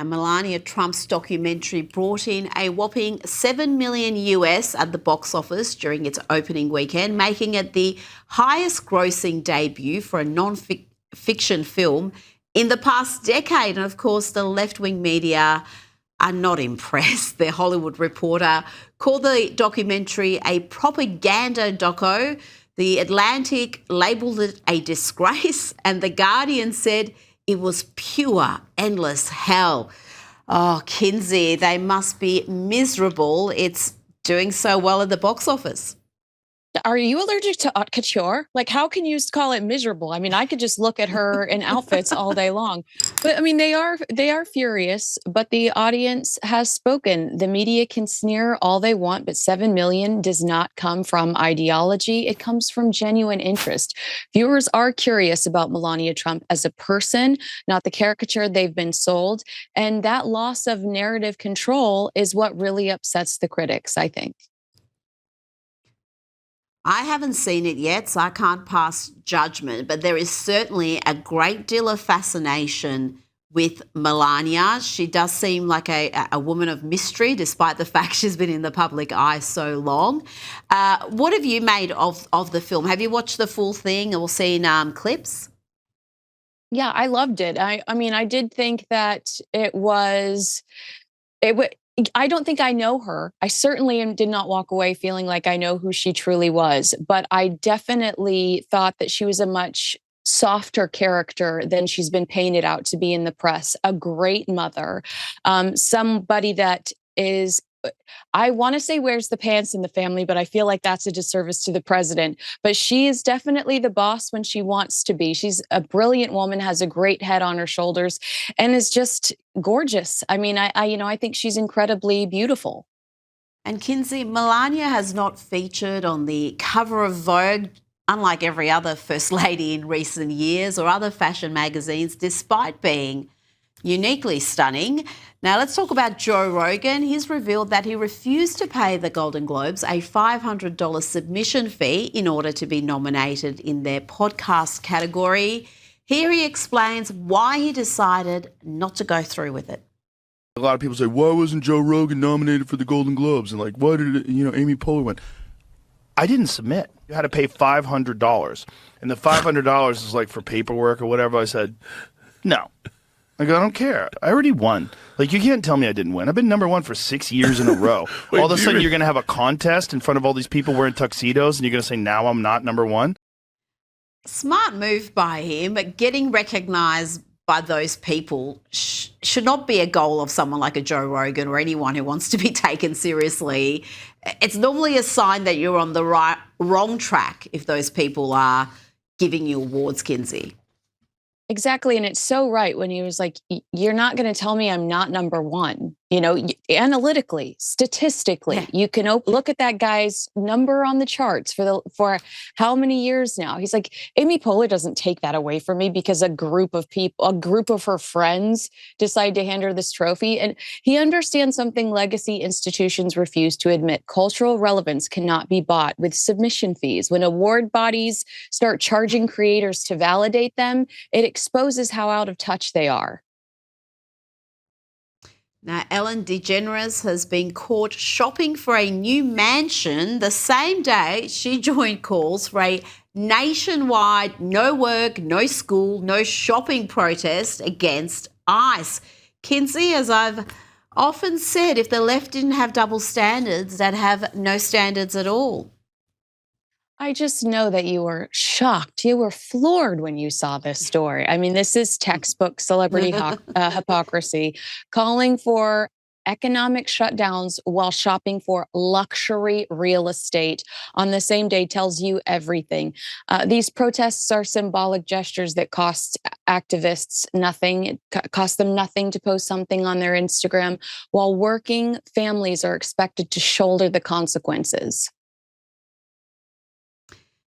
Now, Melania Trump's documentary brought in a whopping $7 million US at the box office during its opening weekend, making it the highest grossing debut for a non-fiction film in the past decade. And of course, the left-wing media are not impressed. The Hollywood Reporter called the documentary a propaganda doco. The Atlantic labelled it a disgrace, and The Guardian said it was pure, endless hell. Oh, Kinsey, they must be miserable. It's doing so well at the box office. Are you allergic to haute couture? Like, how can you call it miserable? I mean, I could just look at her in outfits all day long. But I mean, they are furious, but the audience has spoken. The media can sneer all they want, but 7 million does not come from ideology. It comes from genuine interest. Viewers are curious about Melania Trump as a person, not the caricature they've been sold. And that loss of narrative control is what really upsets the critics, I think. I haven't seen it yet, so I can't pass judgment, but there is certainly a great deal of fascination with Melania. She does seem like a woman of mystery, despite the fact she's been in the public eye so long. What have you made of the film? Have you watched the full thing or seen clips? Yeah, I loved it. I mean, I did think that I don't think I know her. I certainly did not walk away feeling like I know who she truly was, but I definitely thought that she was a much softer character than she's been painted out to be in the press. A great mother, somebody that is, I want to say wears the pants in the family, but I feel like that's a disservice to the president. But she is definitely the boss when she wants to be. She's a brilliant woman, has a great head on her shoulders, and is just gorgeous. I mean, I think she's incredibly beautiful. And Kinsey, Melania has not featured on the cover of Vogue, unlike every other First Lady in recent years or other fashion magazines, despite being uniquely stunning. Now, let's talk about Joe Rogan. He's revealed that he refused to pay the Golden Globes a $500 submission fee in order to be nominated in their podcast category. Here he explains why he decided not to go through with it. A lot of people say, why wasn't Joe Rogan nominated for the Golden Globes? And like, why did Amy Poehler win? I didn't submit. You had to pay $500. And the $500 is like for paperwork or whatever. I said, no. I go, I don't care. I already won. Like, you can't tell me I didn't win. I've been #1 for 6 years in a row. All of a sudden, you're going to have a contest in front of all these people wearing tuxedos, and you're going to say, now I'm not #1? Smart move by him, but getting recognised by those people should not be a goal of someone like a Joe Rogan or anyone who wants to be taken seriously. It's normally a sign that you're on the wrong track if those people are giving you awards, Kinsey. Exactly. And it's so right when he was like, you're not going to tell me I'm not #1. You know, analytically, statistically, you can look at that guy's number on the charts for how many years now. He's like, Amy Poehler doesn't take that away from me because a group of her friends decide to hand her this trophy. And he understands something legacy institutions refuse to admit. Cultural relevance cannot be bought with submission fees. When award bodies start charging creators to validate them, it exposes how out of touch they are. Now, DeGeneres has been caught shopping for a new mansion the same day she joined calls for a nationwide no work, no school, no shopping protest against ICE. Kinsey, as I've often said, if the left didn't have double standards, they'd have no standards at all. I just know that you were shocked. You were floored when you saw this story. I mean, this is textbook celebrity hypocrisy, calling for economic shutdowns while shopping for luxury real estate on the same day tells you everything. These protests are symbolic gestures that cost activists nothing. It costs them nothing to post something on their Instagram, while working families are expected to shoulder the consequences.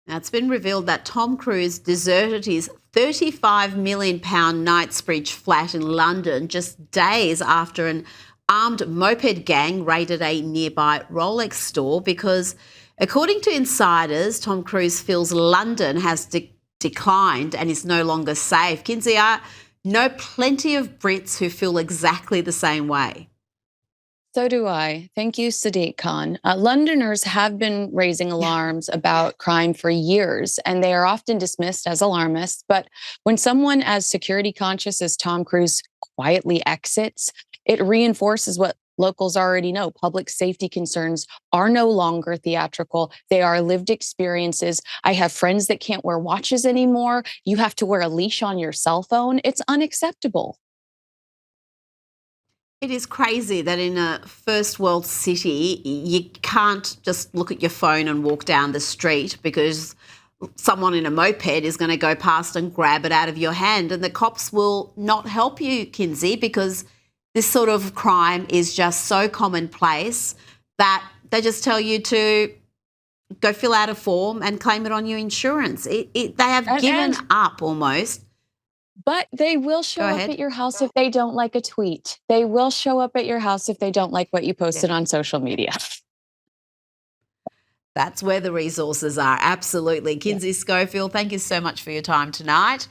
Now, it's been revealed that Tom Cruise deserted his £35 million Knightsbridge flat in London just days after an armed moped gang raided a nearby Rolex store because, according to insiders, Tom Cruise feels London has declined and is no longer safe. Kinsey, know plenty of Brits who feel exactly the same way. So do I. Thank you, Sadiq Khan. Londoners have been raising alarms about crime for years, and they are often dismissed as alarmists. But when someone as security conscious as Tom Cruise quietly exits, it reinforces what locals already know. Public safety concerns are no longer theatrical. They are lived experiences. I have friends that can't wear watches anymore. You have to wear a leash on your cell phone. It's unacceptable. It is crazy that in a first world city, you can't just look at your phone and walk down the street because someone in a moped is going to go past and grab it out of your hand. And the cops will not help you, Kinsey, because this sort of crime is just so commonplace that they just tell you to go fill out a form and claim it on your insurance. They have given up almost. But they will show up at your house if they don't like a tweet. They will show up at your house if they don't like what you posted on social media. That's where the resources are. Absolutely. Kinsey Schofield, thank you so much for your time tonight.